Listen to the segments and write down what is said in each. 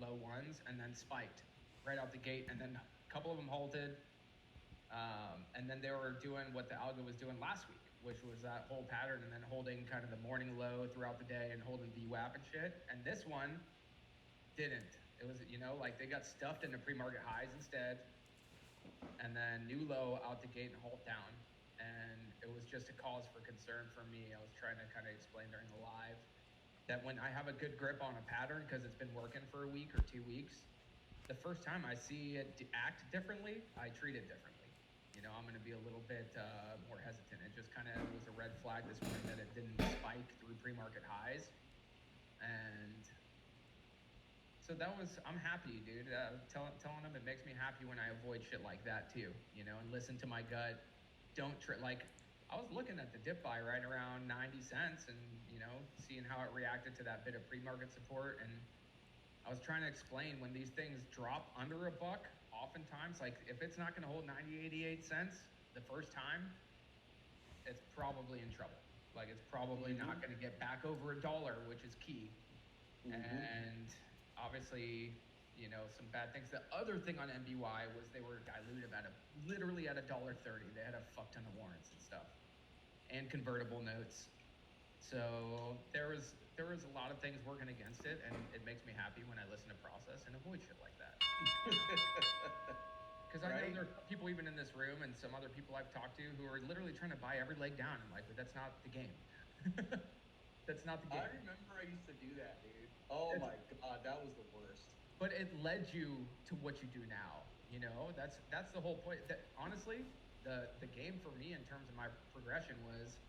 low ones, and then spiked right out the gate, and then a couple of them halted. And then they were doing what the algo was doing last week, which was that whole pattern, and then holding kind of the morning low throughout the day and holding VWAP and shit. And this one didn't. It was, like they got stuffed into pre-market highs instead, and then new low out the gate and halt down. And it was just a cause for concern for me. I was trying to kind of explain during the live that when I have a good grip on a pattern because it's been working for a week or 2 weeks, the first time I see it act differently, I treat it differently. I'm going to be a little bit more hesitant. It just kind of was a red flag this morning that it didn't spike through pre-market highs. And so I'm happy, dude. Telling them it makes me happy when I avoid shit like that too, and listen to my gut. Don't I was looking at the dip buy right around 90 cents and, seeing how it reacted to that bit of pre-market support. And I was trying to explain when these things drop under $1, oftentimes, like if it's not going to hold 90, 88 cents the first time, it's probably in trouble. Like it's probably not going to get back over $1, which is key. And obviously, some bad things. The other thing on NBY was they were dilutive literally at $1.30. They had a fuck ton of warrants and stuff and convertible notes. So there was a lot of things working against it, and it makes me happy when I listen to process and avoid shit like that. Because I know there are people even in this room and some other people I've talked to who are literally trying to buy every leg down. I'm like, but that's not the game. That's not the game. I remember I used to do that, dude. Oh my God, that was the worst. But it led you to what you do now. That's the whole point. That honestly, the game for me in terms of my progression was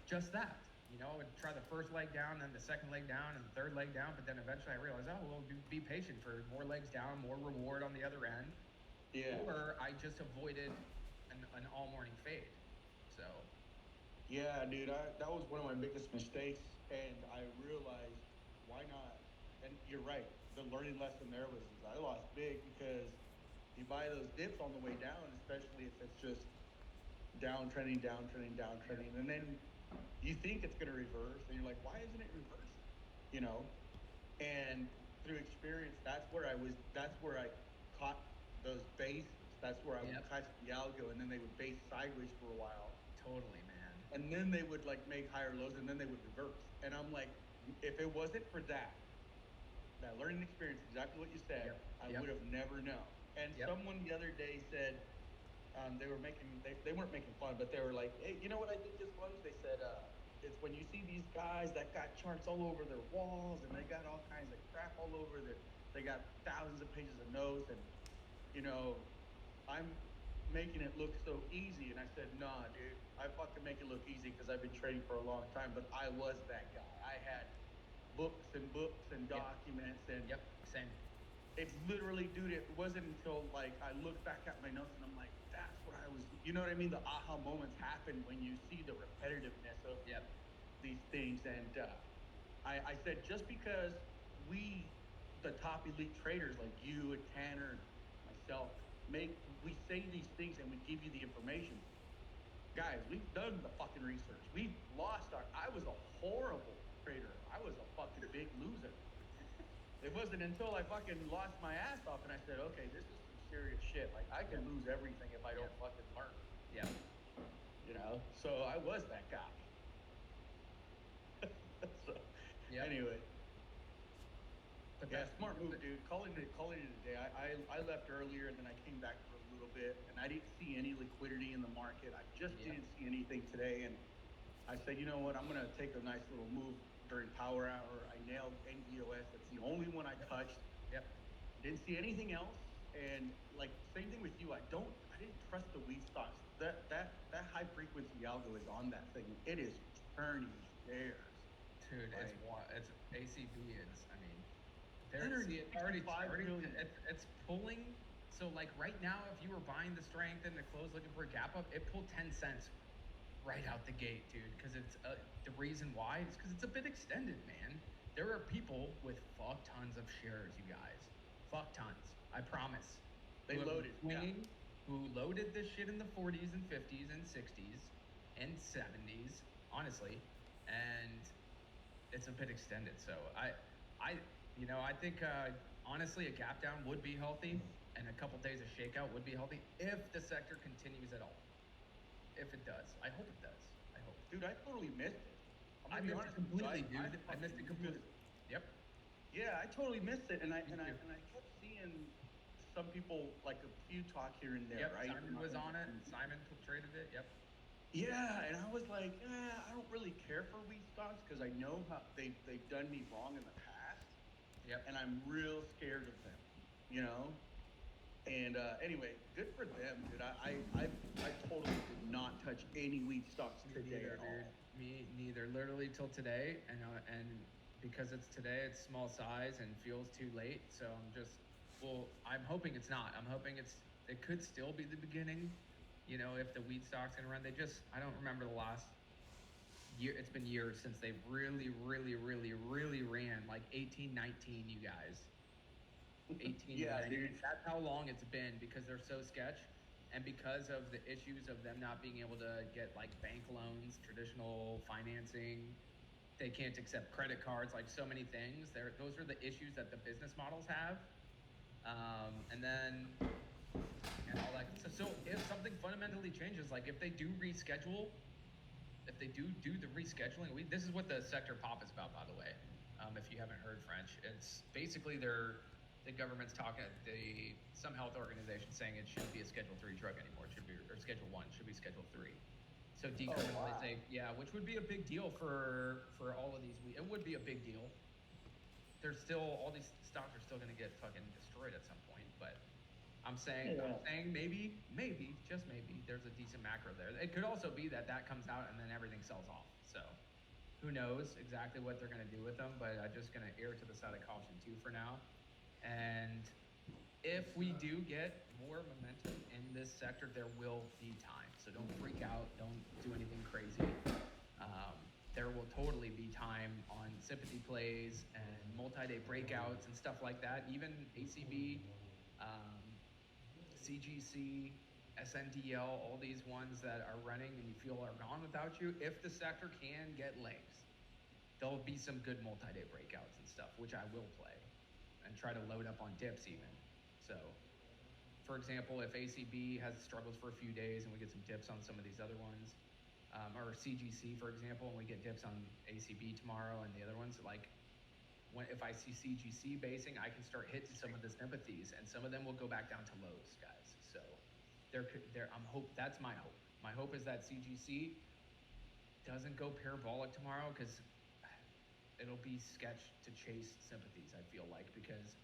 just that. I would try the first leg down, then the second leg down, and the third leg down. But then eventually I realized, be patient for more legs down, more reward on the other end. Yeah. Or I just avoided an all morning fade. So. Yeah, dude, that was one of my biggest mistakes, and I realized why not. And you're right. The learning lesson there was I lost big because you buy those dips on the way down, especially if it's just downtrending, and then you think it's going to reverse, and you're like, why isn't it reversing? And through experience, that's where I caught those bases. That's where I would catch the algo, and then they would base sideways for a while. Totally, man. And then they would make higher lows, and then they would reverse. And I'm like, if it wasn't for that learning experience, exactly what you said, I would have never known. And someone the other day said, they weren't making fun, but they were like, hey, you know what I think this was? They said, it's when you see these guys that got charts all over their walls and they got all kinds of crap all over they got thousands of pages of notes, and I'm making it look so easy. And I said, nah, dude, I fucking make it look easy because I've been trading for a long time, but I was that guy. I had books and documents and same. It's literally, dude, it wasn't until I look back at my notes and I'm like, that's what I was, you know what I mean? The aha moments happen when you see the repetitiveness of these things. And I said, just because we, the top elite traders like you and Tanner and myself, we say these things and we give you the information. Guys, we've done the fucking research. We've lost I was a horrible trader. I was a fucking big loser. It wasn't until I fucking lost my ass off and I said, okay, this is some serious shit. I can lose everything if I don't fucking learn. Yeah. So I was that guy. So, anyway. But smart move, dude. Calling it a day. I left earlier and then I came back for a little bit and I didn't see any liquidity in the market. I just didn't see anything today. And I said, you know what? I'm going to take a nice little move during power hour. I nailed NVOS. That's the only one I touched. Didn't see anything else. And same thing with you. I didn't trust the weed stocks. That high frequency algo is on that thing. It is turning shares. Dude, it's ACB. It's pulling. So right now, if you were buying the strength and the close looking for a gap up, it pulled 10 cents right out the gate, dude. Because it's the reason why is because it's a bit extended, man. There are people with fuck tons of shares, you guys. Fuck tons. I promise. They loaded. Who loaded this shit in the 40s and 50s and 60s and 70s, honestly, and it's a bit extended. So I think honestly, a gap down would be healthy, and a couple days of shakeout would be healthy if the sector continues at all. If it does, I hope it does. I hope. Dude, I totally missed it. I missed it completely, dude. I missed it completely. Yep. Yeah, I totally missed it, and I kept seeing some people, like a few talk here and there, yep, right? Simon was on it. Simon traded it. Yep. Yeah, and I was like, I don't really care for wheat stocks because I know how they've done me wrong in the past. Yep. And I'm real scared of them, you know. And anyway, good for them, dude. I totally did not touch any wheat stocks today at all. Me neither. Literally till today, and because it's today, it's small size and feels too late. So I'm hoping it's not. I'm hoping it could still be the beginning. You know, if the wheat stock's gonna run, I don't remember the last year. It's been years since they've really ran, like 18, 19, you guys. 18, yeah, 19. Dude. That's how long it's been, because they're so sketch, and because of the issues of them not being able to get like bank loans, traditional financing. They can't accept credit cards, like so many things. Those are the issues that the business models have. And all that. So if something fundamentally changes, like if they do reschedule, if they do the rescheduling, this is what the sector pop is about, by the way. If you haven't heard French, it's basically the government's talking, some health organization saying it shouldn't be a Schedule 3 drug anymore. It should be, or Schedule 1, it should be Schedule 3. So decriminalize, which would be a big deal for all of these. It would be a big deal. There's still, all these stocks are still going to get fucking destroyed at some point, but I'm saying maybe, just maybe, there's a decent macro there. It could also be that comes out and then everything sells off. So who knows exactly what they're going to do with them, but I'm just going to err to the side of caution too for now. And if we do get more momentum in this sector, there will be time. So don't freak out. Don't do anything crazy. There will totally be time on sympathy plays and multi-day breakouts and stuff like that. Even ACB, CGC, SNDL, all these ones that are running and you feel are gone without you, if the sector can get legs, there'll be some good multi-day breakouts and stuff, which I will play and try to load up on dips even. So, for example, if ACB has struggles for a few days and we get some dips on some of these other ones, or CGC, for example, and we get dips on ACB tomorrow and the other ones, like if I see CGC basing, I can start hitting some of the sympathies, and some of them will go back down to lows, guys. So that's my hope. My hope is that CGC doesn't go parabolic tomorrow, because it'll be sketch to chase sympathies, I feel like, because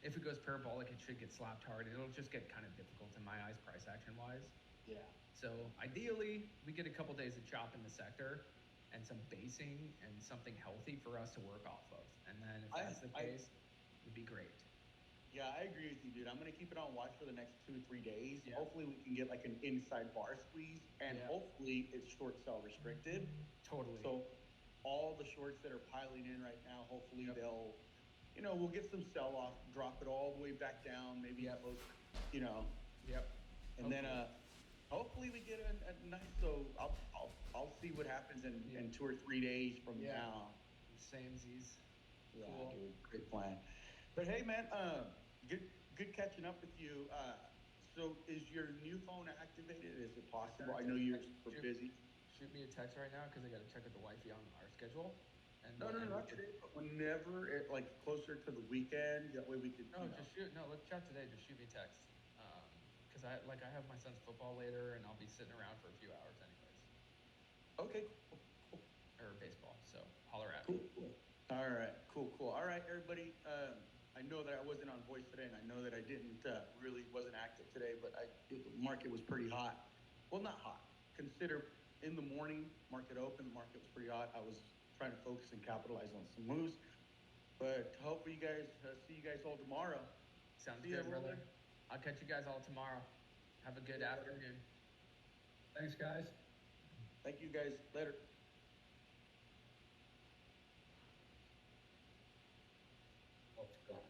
if it goes parabolic, it should get slapped hard. It'll just get kind of difficult in my eyes, price action wise. Yeah. So ideally, we get a couple days of chop in the sector and some basing and something healthy for us to work off of. And then if that's the case, it would be great. Yeah, I agree with you, dude. I'm going to keep it on watch for the next 2 or 3 days. Yeah. Hopefully we can get like an inside bar squeeze, and hopefully it's short sell restricted. Totally. So all the shorts that are piling in right now, hopefully they'll, we'll get some sell off, drop it all the way back down, maybe close, Yep. And then hopefully we get a nice. So I'll see what happens in 2 or 3 days from now. Samesies. Yeah, cool. Dude, great plan. But hey, man, good catching up with you. So is your new phone activated? Is it possible? I know you're super busy. Shoot me a text right now, because I got to check with the wifey on our schedule. And no, not today, but whenever it, like, closer to the weekend, that way we could. Just shoot. No, let's chat today. Just shoot me a text. Because I have my son's football later, and I'll be sitting around for a few hours anyways. Okay, cool. Or baseball. So holler at me. Cool. All right, cool. All right, everybody. I know that I wasn't on voice today, and I know that I wasn't active today, but the market was pretty hot. Well, not hot. Consider in the morning, market open, the market was pretty hot. I was trying to focus and capitalize on some moves. But hopefully you guys, see you guys all tomorrow. Sounds good, brother. I'll catch you guys all tomorrow. Have a good afternoon. Thanks, guys. Thank you, guys. Later. Oh, it's gone.